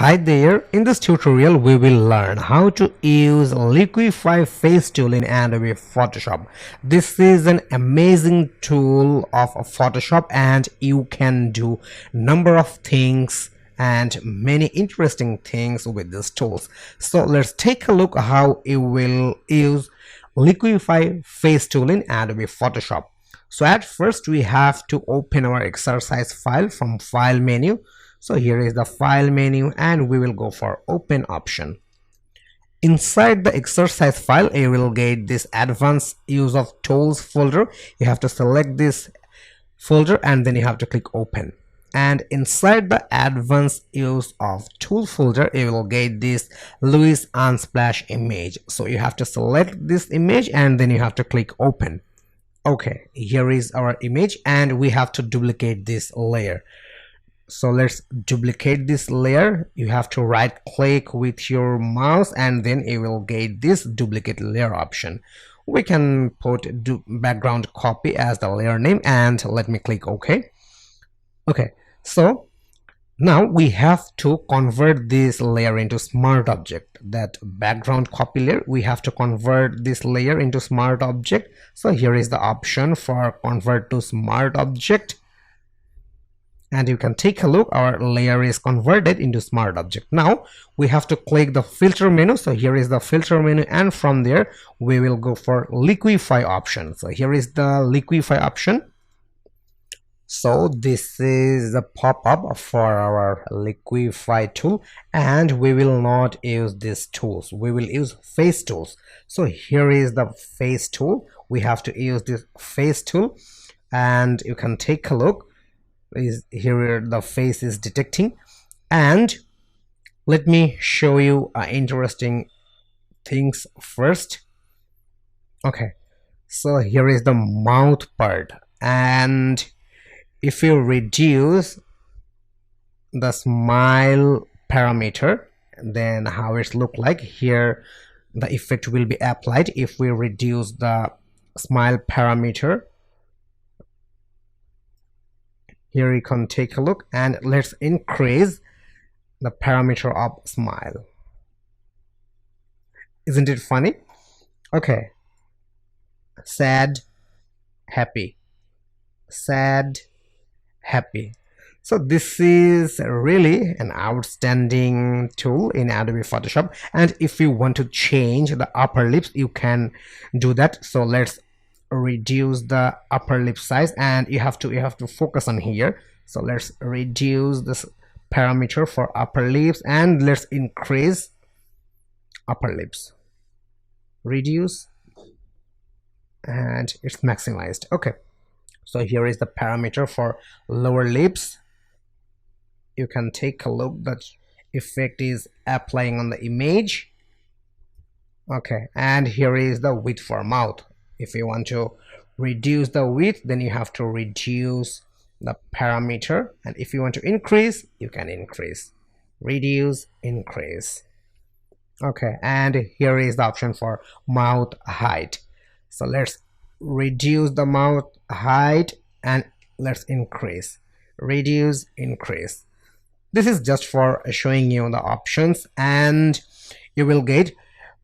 Hi there, in this tutorial we will learn how to use Liquify face tool in Adobe Photoshop. This is an amazing tool of Photoshop and you can do number of things and many interesting things with these tools. So let's take a look how you will use Liquify face tool in Adobe Photoshop. So at first we have to open our exercise file from file menu. So here is the file menu and we will go for open option. Inside the exercise file you will get this advanced use of tools folder. You have to select this folder and then you have to click open. And inside the advanced use of tool folder you will get this Louis Unsplash image. So you have to select this image and then you have to click open. Okay, here is our image and we have to duplicate this layer. So let's duplicate this layer. You have to right click with your mouse and then you will get this duplicate layer option. We can put background copy as the layer name and let me click OK. Okay, so now we have to convert this layer into smart object. That background copy layer, we have to convert this layer into smart object. So here is the option for convert to smart object. And you can take a look, our layer is converted into smart object. Now we have to click the filter menu. So here is the filter menu and from there we will go for Liquify option. So here is the Liquify option. So this is the pop-up for our Liquify tool and we will not use these tools. We will use face tools. So here is the face tool. We have to use this face tool and you can take a look. Is here the face is detecting, and let me show you interesting things first. Okay, so here is the mouth part, and if you reduce the smile parameter, then how it look like here, the effect will be applied. If we reduce the smile parameter, here you can take a look and let's increase the parameter of smile. Isn't it funny? Okay, sad, happy, sad, happy. So this is really an outstanding tool in Adobe Photoshop, and if you want to change the upper lips you can do that. So let's reduce the upper lip size and you have to focus on here. So let's reduce this parameter for upper lips and let's increase upper lips, reduce, and it's maximized. Okay, so here is the parameter for lower lips. You can take a look, that effect is applying on the image. Okay, and here is the width for mouth. If you want to reduce the width, then you have to reduce the parameter, and if you want to increase, you can increase, reduce, increase. Okay, and here is the option for mouth height. So let's reduce the mouth height and let's increase, reduce, increase. This is just for showing you the options, and you will get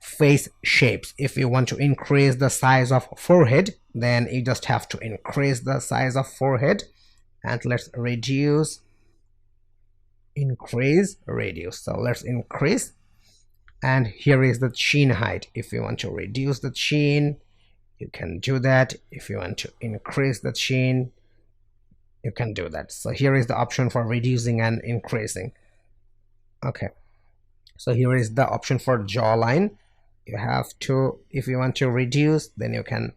face shapes. If you want to increase the size of forehead, then you just have to increase the size of forehead, and let's reduce, increase, reduce. So let's increase, and here is the chin height. If you want to reduce the chin, you can do that. If you want to increase the chin, you can do that. So here is the option for reducing and increasing. Okay, so here is the option for jawline. You have to, if you want to reduce, then you can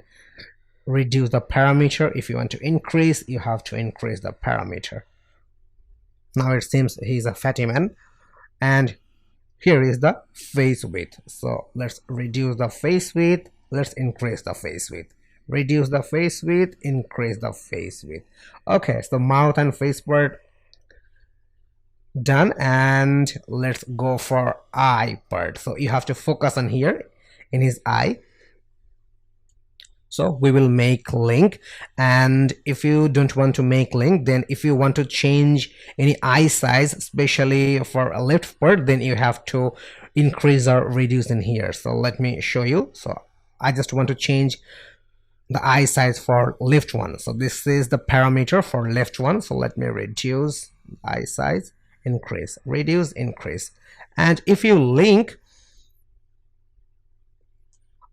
reduce the parameter. If you want to increase, you have to increase the parameter. Now it seems he's a fatty man. And here is the face width. So let's reduce the face width, let's increase the face width, reduce the face width, increase the face width. Okay, so mouth and face part done, and let's go for eye part. So you have to focus on here in his eye. So we will make link, and if you don't want to make link, then if you want to change any eye size, especially for a left part, then you have to increase or reduce in here. So let me show you. So I just want to change the eye size for left one. So this is the parameter for left one. So let me reduce eye size, increase, reduce, increase. And if you link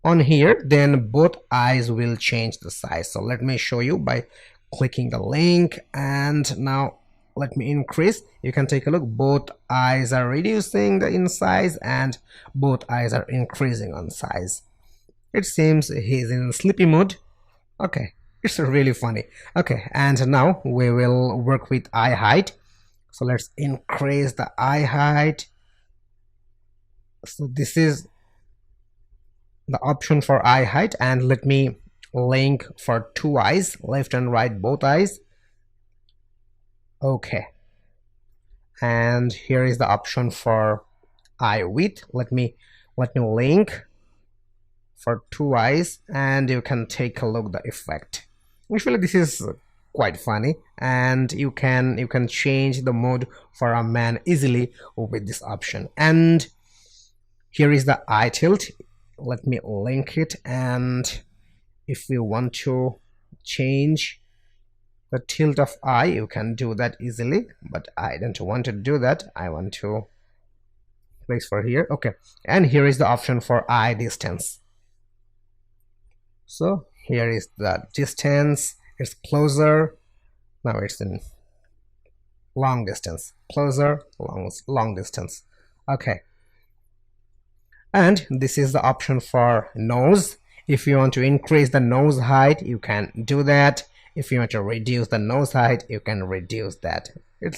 on here, then both eyes will change the size. So let me show you by clicking the link, and now let me increase. You can take a look, both eyes are reducing in size and both eyes are increasing on size. It seems he's in sleepy mood. Okay, it's really funny. Okay, and now we will work with eye height. So let's increase the eye height. So this is the option for eye height, and let me link for two eyes, left and right, both eyes. Okay, and here is the option for eye width. Let me link for two eyes, and you can take a look the effect. Actually this is quite funny, and you can change the mode for a man easily with this option. And here is the eye tilt. Let me link it, and if you want to change the tilt of eye, you can do that easily, but I don't want to do that. I want to place for here. Okay, and here is the option for eye distance. So here is the distance. It's closer, now it's in long distance, closer, long distance. Okay, and this is the option for nose. If you want to increase the nose height, you can do that. If you want to reduce the nose height, you can reduce that. It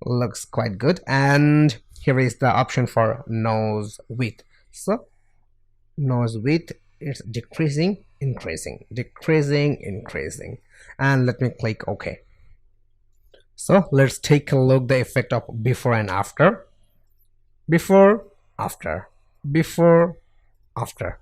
looks quite good. And here is the option for nose width. So nose width is decreasing, increasing, decreasing, increasing. And let me click OK. So let's take a look the effect of before and after. Before, after, before, after.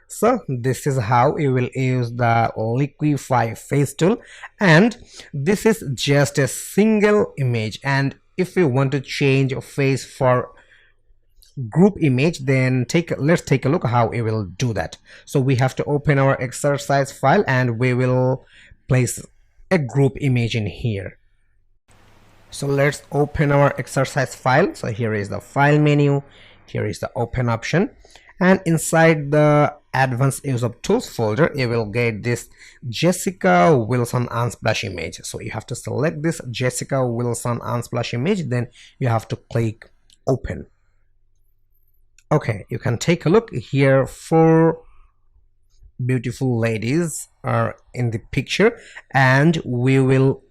So this is how you will use the Liquify face tool, and this is just a single image. And if you want to change a face for group image, then let's take a look how we will do that. So we have to open our exercise file, and we will place a group image in here. So let's open our exercise file. So here is the file menu, here is the open option, and inside the advanced use of tools folder, you will get this Jessica Wilson unsplash image. So you have to select this Jessica Wilson unsplash image, then you have to click open. Okay, you can take a look here. 4 beautiful ladies are in the picture, and we will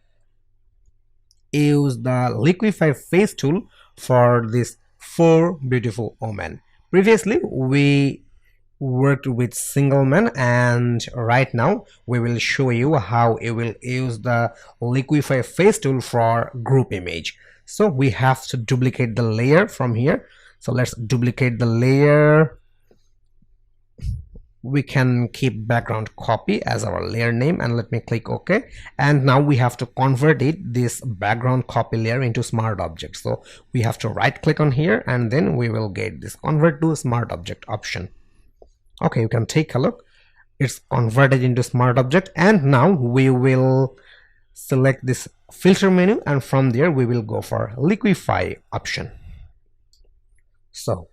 use the Liquify face tool for this 4 beautiful women. Previously we worked with single men, and right now we will show you how you will use the Liquify face tool for group image. So we have to duplicate the layer from here. So let's duplicate the layer. We can keep background copy as our layer name, and let me click OK. And now we have to convert this background copy layer into smart object. So we have to right click on here, and then we will get this convert to smart object option. Okay, you can take a look, it's converted into smart object. And now we will select this filter menu, and from there we will go for Liquify option. So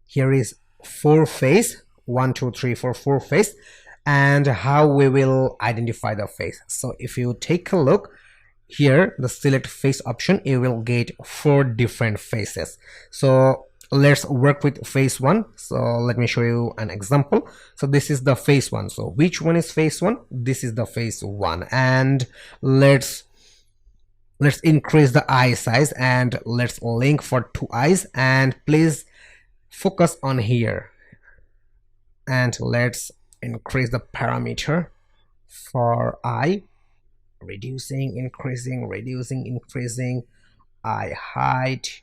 here is 4 face, 1 2 3 4 4 face, and how we will identify the face. So if you take a look here, the select face option, you will get 4 different faces. So let's work with face 1. So let me show you an example. So this is the face 1. So which one is face 1? This is the face 1. And let's increase the eye size, and let's link for 2 eyes, and please focus on here, and let's increase the parameter for eye, reducing, increasing, reducing, increasing, eye height.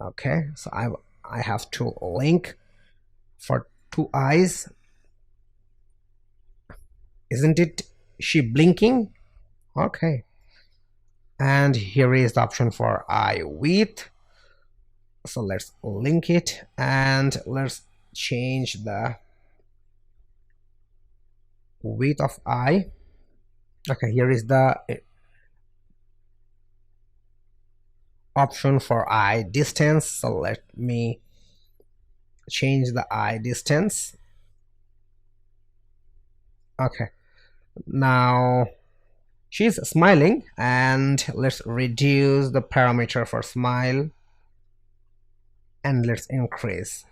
Okay, so I have to link for 2 eyes, Isn't it she blinking? Okay. And here is the option for eye width. So let's link it and let's change the width of eye. Okay, here is the option for eye distance. So let me change the eye distance. Okay, now she's smiling, and let's reduce the parameter for smile and let's increase,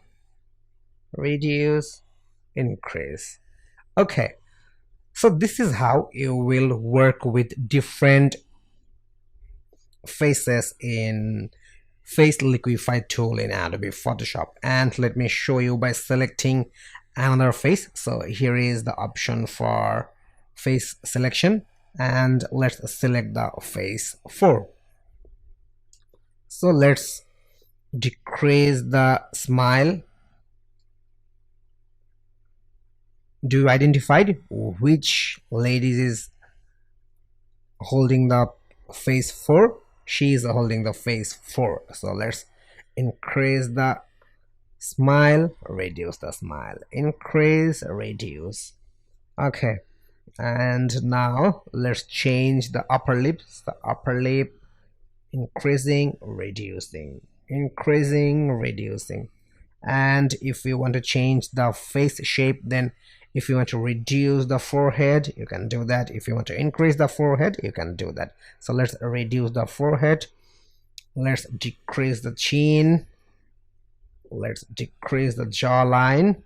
reduce, increase. Okay, so this is how you will work with different faces in face liquify tool in Adobe Photoshop. And let me show you by selecting another face. So here is the option for face selection, and let's select the face 4. So let's decrease the smile. Do you identify which lady is holding the face 4? She is holding the face 4. So let's increase the smile, reduce the smile, increase, reduce. Okay, and now let's change the upper lips. The upper lip, increasing, reducing, increasing, reducing. And if you want to change the face shape, then if you want to reduce the forehead, you can do that. If you want to increase the forehead, you can do that. So let's reduce the forehead, let's decrease the chin, let's decrease the jawline,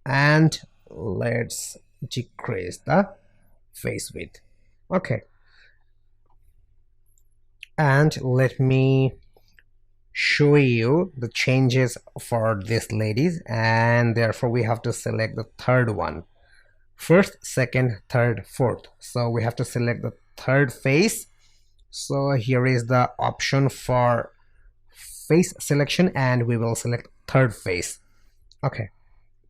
and let's decrease the face width. Okay, and let me show you the changes for these ladies, and therefore we have to select the third one. First, second, third, fourth. So we have to select the third face. So here is the option for face selection, and we will select third face. Okay,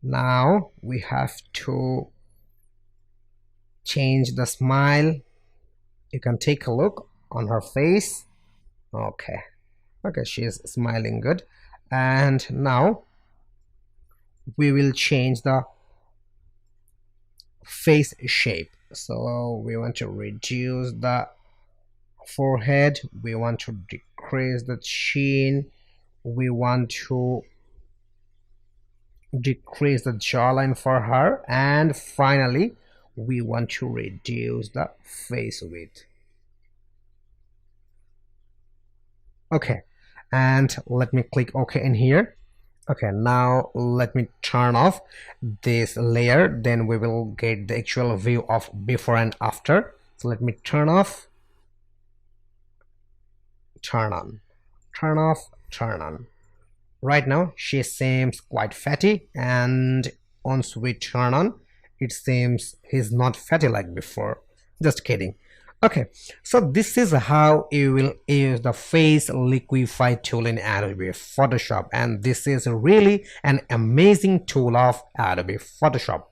now we have to change the smile. You can take a look on her face. Okay, she is smiling good. And now we will change the face shape. So we want to reduce the forehead, we want to decrease the chin, we want to decrease the jawline for her, and finally we want to reduce the face width. Okay, and let me click OK in here. Okay, now let me turn off this layer, then we will get the actual view of before and after. So let me turn off, turn on, turn off, turn on. Right now she seems quite fatty, and once we turn on, it seems he's not fatty like before. Just kidding. Okay, so this is how you will use the face liquify tool in Adobe Photoshop, and this is really an amazing tool of Adobe Photoshop.